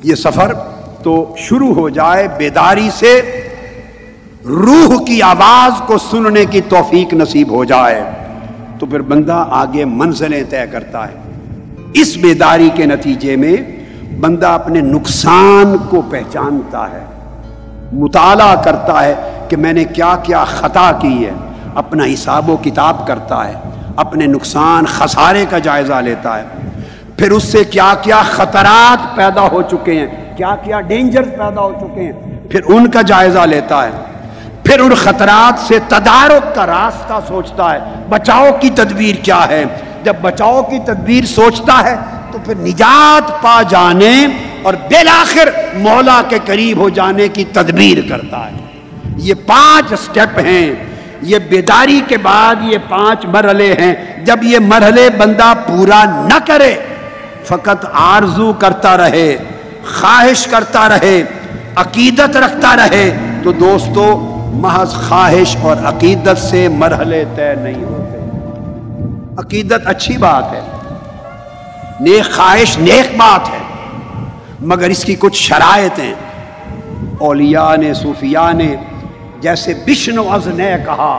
یہ سفر تو شروع ہو جائے بیداری سے، روح کی آواز کو سننے کی توفیق نصیب ہو جائے تو پھر بندہ آگے منزلیں طے کرتا ہے۔ اس بیداری کے نتیجے میں بندہ اپنے نقصان کو پہچانتا ہے، مطالعہ کرتا ہے کہ میں نے کیا کیا خطا کی ہے، اپنا حساب و کتاب کرتا ہے، اپنے نقصان خسارے کا جائزہ لیتا ہے، پھر اس سے کیا کیا خطرات پیدا ہو چکے ہیں، کیا کیا ڈینجر پیدا ہو چکے ہیں، پھر ان کا جائزہ لیتا ہے، پھر ان خطرات سے تدارک کا راستہ سوچتا ہے، بچاؤ کی تدبیر کیا ہے۔ جب بچاؤ کی تدبیر سوچتا ہے تو پھر نجات پا جانے اور بالآخر مولا کے قریب ہو جانے کی تدبیر کرتا ہے۔ یہ 5 سٹیپ ہیں، یہ بیداری کے بعد یہ 5 مرحلے ہیں۔ جب یہ مرحلے بندہ پورا نہ کرے، فقط آرزو کرتا رہے، خواہش کرتا رہے، عقیدت رکھتا رہے، تو دوستو محض خواہش اور عقیدت سے مرحلے طے نہیں ہوتے۔ عقیدت اچھی بات ہے، نیک خواہش نیک بات ہے، مگر اس کی کچھ شرائط ہیں۔ اولیاء نے، صوفیاء نے، جیسے بشنواز نے کہا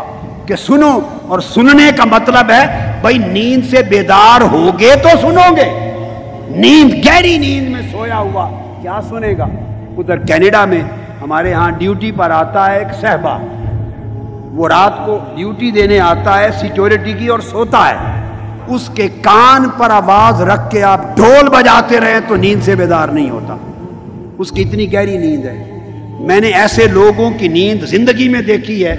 کہ سنو، اور سننے کا مطلب ہے بھائی نیند سے بیدار ہوگے تو سنو گے۔ نیند، گہری نیند میں سویا ہوا کیا سنے گا؟ ادھر کینیڈا میں ہمارے ہاں ڈیوٹی پر آتا ہے ایک صحبہ، وہ رات کو ڈیوٹی دینے آتا ہے سیکیورٹی کی اور سوتا ہے، اس کے کان پر آواز رکھ کے آپ ڈھول بجاتے رہے تو نیند سے بیدار نہیں ہوتا، اس کی اتنی گہری نیند ہے۔ میں نے ایسے لوگوں کی نیند زندگی میں دیکھی ہے،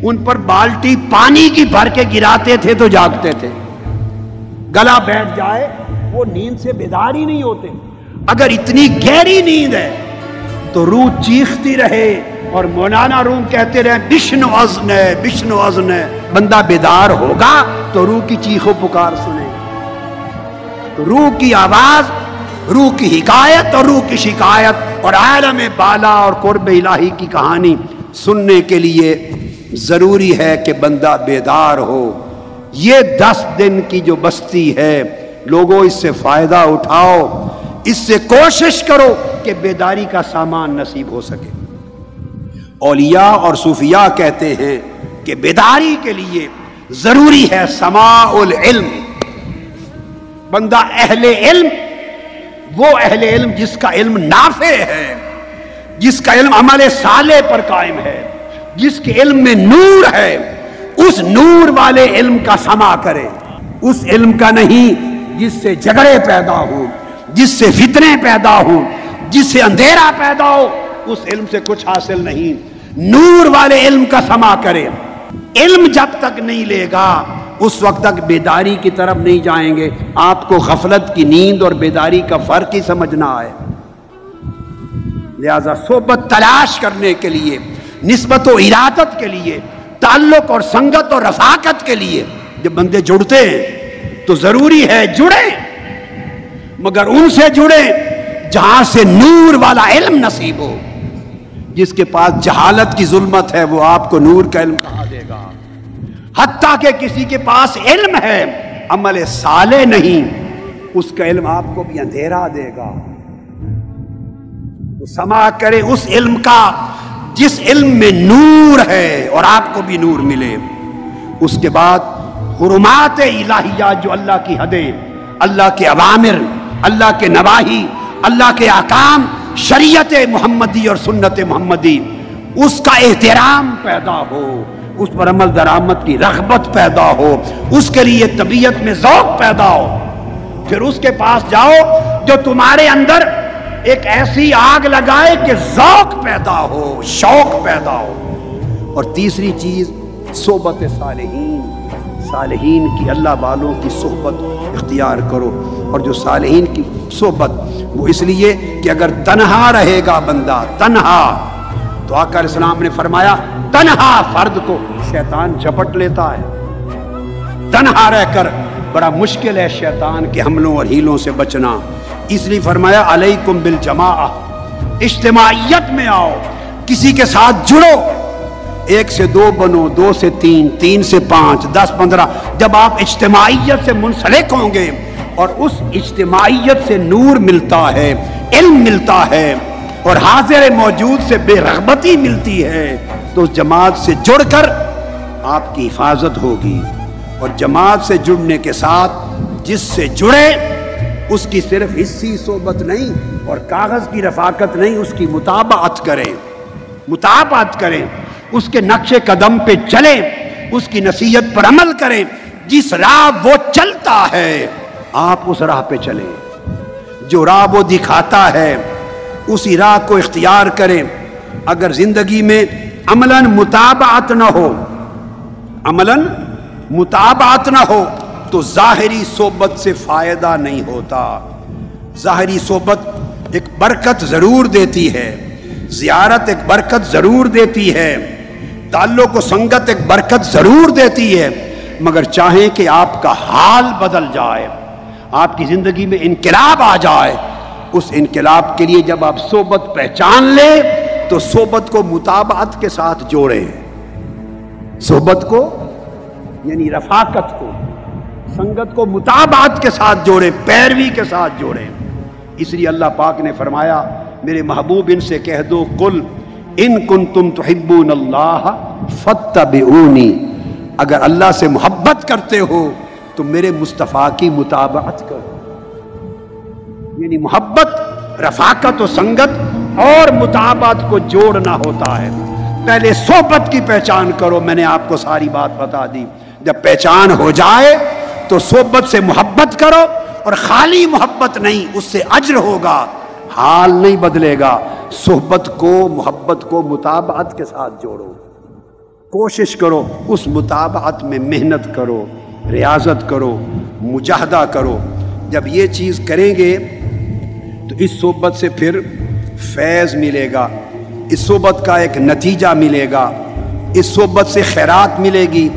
ان پر بالٹی پانی کی بھر کے گراتے تھے تو جاگتے تھے، گلا بیٹھ جائے وہ نیند سے بیدار ہی نہیں ہوتے۔ اگر اتنی گہری نیند ہے تو روح چیختی رہے اور مولانا روم کہتے رہے بشنو ازن ہے، بشنو ازن ہے، بندہ بیدار ہوگا تو روح کی چیخ و پکار سنے، تو روح کی آواز، روح کی حکایت اور روح کی شکایت اور عالم بالا اور قرب الہی کی کہانی سننے کے لیے ضروری ہے کہ بندہ بیدار ہو۔ یہ 10 دن کی جو بستی ہے، لوگوں اس سے فائدہ اٹھاؤ، اس سے کوشش کرو کہ بیداری کا سامان نصیب ہو سکے۔ اولیاء اور صوفیاء کہتے ہیں کہ بیداری کے لیے ضروری ہے سماع العلم۔ بندہ اہل علم، وہ اہل علم جس کا علم نافع ہے، جس کا علم عمل صالح پر قائم ہے، جس کے علم میں نور ہے، اس نور والے علم کا سماع کرے، اس علم کا نہیں جس سے جھگڑے پیدا ہوں، جس سے فتنے پیدا ہوں، جس سے اندھیرا پیدا ہو، اس علم سے کچھ حاصل نہیں۔ نور والے علم کا سماع کرے۔ علم جب تک نہیں لے گا اس وقت تک بیداری کی طرف نہیں جائیں گے۔ آپ کو غفلت کی نیند اور بیداری کا فرق ہی سمجھنا ہے۔ لہذا صحبت تلاش کرنے کے لیے، نسبت و ارادت کے لیے، تعلق اور سنگت اور رفاقت کے لیے جب بندے جڑتے ہیں تو ضروری ہے جڑیں، مگر ان سے جڑیں جہاں سے نور والا علم نصیب ہو۔ جس کے پاس جہالت کی ظلمت ہے وہ آپ کو نور کا علم کہاں دے گا؟ حتیٰ کہ کسی کے پاس علم ہے عمل صالح نہیں، اس کا علم آپ کو بھی اندھیرا دے گا۔ تو سماع کرے اس علم کا جس علم میں نور ہے اور آپ کو بھی نور ملے۔ اس کے بعد حرمات الہیہ جو اللہ کی حدیں، اللہ کے اوامر، اللہ کے نواہی، اللہ کے احکام، شریعت محمدی اور سنت محمدی، اس کا احترام پیدا ہو، اس پر عمل درآمد کی رغبت پیدا ہو، اس کے لیے طبیعت میں ذوق پیدا ہو۔ پھر اس کے پاس جاؤ جو تمہارے اندر ایک ایسی آگ لگائے کہ ذوق پیدا ہو، شوق پیدا ہو۔ اور تیسری چیز صحبت صالحین، صالحین کی، اللہ والوں کی صحبت اختیار کرو۔ اور جو صالحین کی صحبت وہ اس لیے کہ اگر تنہا رہے گا بندہ، تنہا، تو آقا علیہ السلام نے فرمایا تنہا فرد کو شیطان جھپٹ لیتا ہے۔ تنہا رہ کر بڑا مشکل ہے شیطان کے حملوں اور ہیلوں سے بچنا، اس لیے فرمایا علیکم بالجماعہ، اجتماعیت میں آؤ، کسی کے ساتھ جڑو، 1 سے 2 بنو، 2 سے 3، 3 سے 5، 10، 15۔ جب آپ اجتماعیت سے منسلک ہوں گے اور اس اجتماعیت سے نور ملتا ہے، علم ملتا ہے اور حاضر موجود سے بے رغبتی ملتی ہے تو اس جماعت سے جڑ کر آپ کی حفاظت ہوگی. اور جماعت سے جڑنے کے ساتھ جس سے جڑے اس کی صرف حصی صحبت نہیں اور کاغذ کی رفاقت نہیں، اس کی مطابعت کریں، اس کے نقش قدم پہ چلیں، اس کی نصیحت پر عمل کریں. جس راہ وہ چلتا ہے آپ اس راہ پہ چلیں، جو راہ وہ دکھاتا ہے اسی راہ کو اختیار کریں. اگر زندگی میں عملاً مطابعت نہ ہو تو ظاہری صحبت سے فائدہ نہیں ہوتا. ظاہری صحبت ایک برکت ضرور دیتی ہے، زیارت ایک برکت ضرور دیتی ہے، تعلق و سنگت ایک برکت ضرور دیتی ہے، مگر چاہیں کہ آپ کا حال بدل جائے، آپ کی زندگی میں انقلاب آ جائے، اس انقلاب کے لیے جب آپ صحبت پہچان لیں تو صحبت کو مطابعت کے ساتھ جوڑیں. صحبت کو یعنی رفاقت کو، سنگت کو مطابعت کے ساتھ جوڑیں، پیروی کے ساتھ جوڑیں. اس لیے اللہ پاک نے فرمایا میرے محبوب ان سے کہہ دو قل ان کنتم تحبون اللہ فاتبعونی، اگر اللہ سے محبت کرتے ہو تو میرے مصطفیٰ کی مطابعت کرو. یعنی محبت، رفاقت و سنگت اور مطابعت کو جوڑنا ہوتا ہے. پہلے صحبت کی پہچان کرو، میں نے آپ کو ساری بات بتا دی. جب پہچان ہو جائے تو صحبت سے محبت کرو، اور خالی محبت نہیں، اس سے اجر ہوگا، حال نہیں بدلے گا. صحبت کو، محبت کو مطابعت کے ساتھ جوڑو، کوشش کرو، اس مطابعت میں محنت کرو، ریاضت کرو، مجاہدہ کرو. جب یہ چیز کریں گے تو اس صحبت سے پھر فیض ملے گا، اس صحبت کا ایک نتیجہ ملے گا، اس صحبت سے خیرات ملے گی،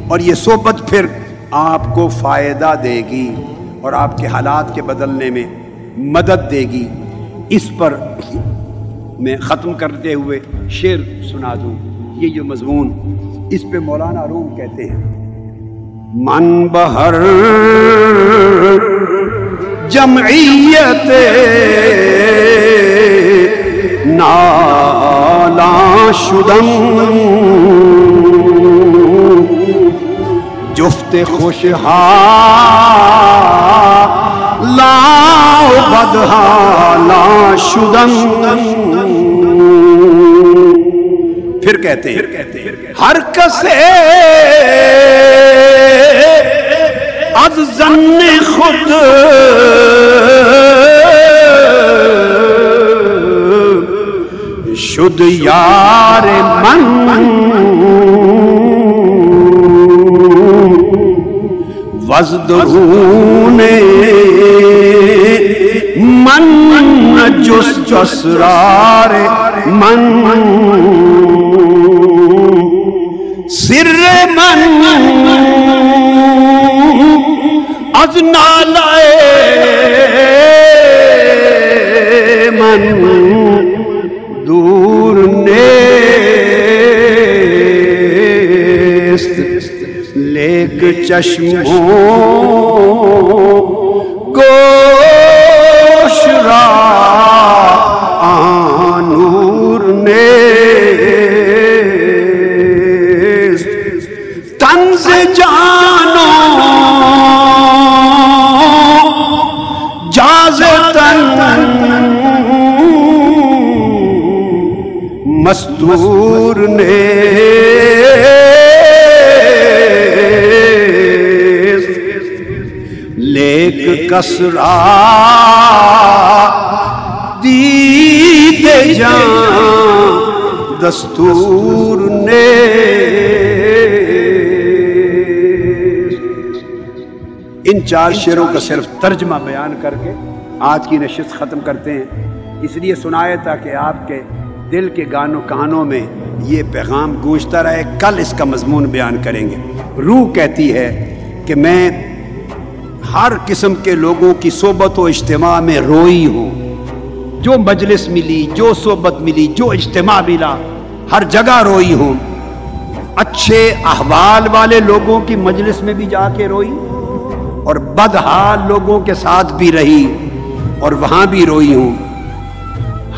اور یہ صحبت پھر آپ کو فائدہ دے گی اور آپ کے حالات کے بدلنے میں مدد دے گی. اس پر میں ختم کرتے ہوئے شعر سنا دوں. یہ جو مضمون، اس پہ مولانا روم کہتے ہیں من بہر جمعیت نالا شدم جفت خوشحالا بدحالا شدم. پھر کہتے ہیں ہر کسے از ظن خود شد یار من وزدرون من جس اسرار من سر من از نالائے من دور نیست لیک چشموں گوش را آنور نیست تنز جانو جازتن مستور نیست لیک کسرا دید جان دستور نیست. ان چار شعروں کا صرف ترجمہ بیان کر کے آج کی نشست ختم کرتے ہیں. اس لیے سنائے تاکہ آپ کے دل کے گانوں کانوں میں یہ پیغام گونجتا رہے. کل اس کا مضمون بیان کریں گے. روح کہتی ہے کہ میں ہر قسم کے لوگوں کی صحبت و اجتماع میں روئی ہوں. جو مجلس ملی، جو صحبت ملی، جو اجتماع ملا، ہر جگہ روئی ہوں. اچھے احوال والے لوگوں کی مجلس میں بھی جا کے روئی اور بدحال لوگوں کے ساتھ بھی رہی اور وہاں بھی روئی ہوں.